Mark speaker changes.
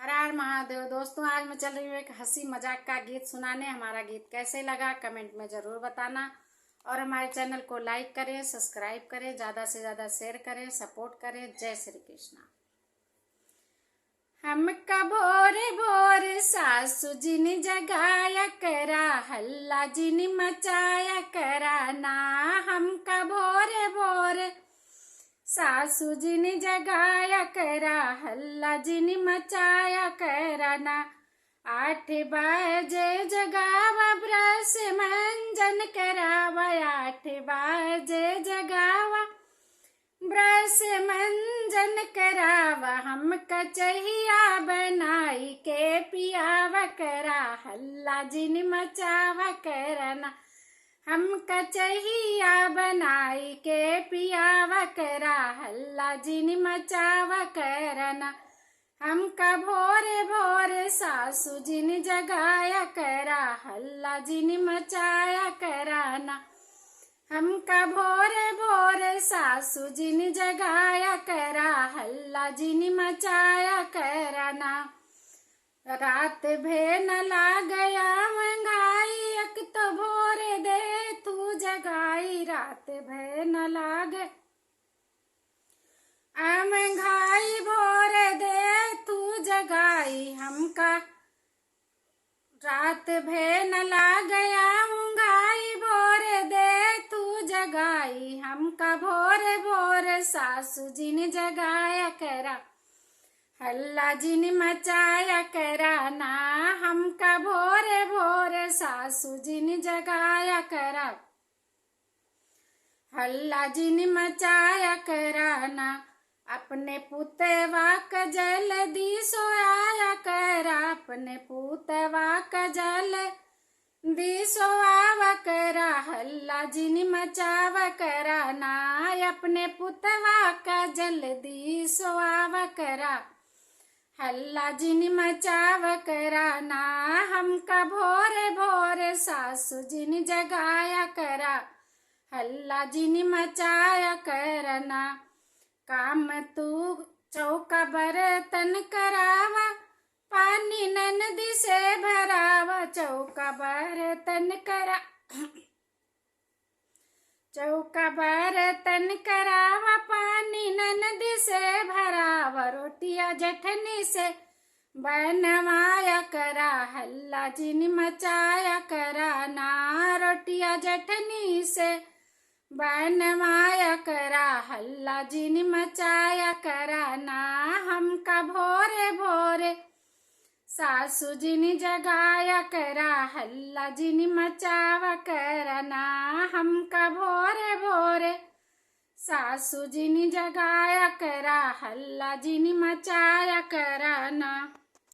Speaker 1: हर हर महादेव। दोस्तों, आज मैं चल रही हूँ एक हंसी मजाक का गीत सुनाने। हमारा गीत कैसे लगा कमेंट में जरूर बताना और हमारे चैनल को लाइक करें, सब्सक्राइब करें, ज़्यादा से ज़्यादा शेयर करें, सपोर्ट करें। जय श्री कृष्णा। हमका भोर भोर सासू जी ने जगाया करा, हल्ला जी ने मचाया करा ना। हमका भोर भोर सासू जी ने जगाया करा, हल्ला जी ने मचाया करा ना। 8 बजे जगावा ब्रश मंजन करावा, 8 बजे जगावा ब्रश मंजन करावा। हम कचहिया बनाई के पियावा करा, हल्ला जी ने मचावा करना। हम कचहिया बनाई के पियावा करा, हल्ला जी ने मचावा करना। हमका भोरे भोरे सासू जी ने जगाया करा, हल्ला जी ने मचाया कराना। हमका भोरे भोरे सासू जी ने जगाया करा, हल्ला जी ने मचाया कराना। रात भे न ला गया मंगाई, एक तो भोरे दे तू जगाई। रात भे न लाग मंगाई, भोरे दे तू जगाई। हमका रात भे न ला गया मंगाई, भोरे दे तू जगाई। हमका भोरे भोरे सासू जी ने जगाया करा, हल्ला जी ने मचाया कराना। हमका भोरे भोरे सासू जी ने जगाया करा, हल्ला जी ने मचाया कराना। अपने पुतवा का जल्दी सोया करा, अपने पुतवा का जल्दी सोया करा, हल्ला जी ने मचावा कराना। अपने पुतवा का जल्दी सोया करा, हल्ला जी ने मचावा कराना। हमका भोरे भोरे सासू जी ने जगाया करा, हल्ला जी ने मचाया करना। काम तू चौका बर्तन करावा, पानी ननदी से भरावा। चौका बर्तन करा चौका बर्तन करावा, पानी ननदी से भरावा। रोटिया जठनी से बनवाया करा, हल्ला जी ने मचाया कराना। रोटिया जठनी से बनवाया करा, हल्ला जी ने मचाया कराना। हमका भोरे भोरे सासू जी ने जगाया करा, हल्ला जी ने मचावा करना। हमका भोरे भोरे सासू जी ने जगाया करा, हल्ला जी ने मचाया कराना।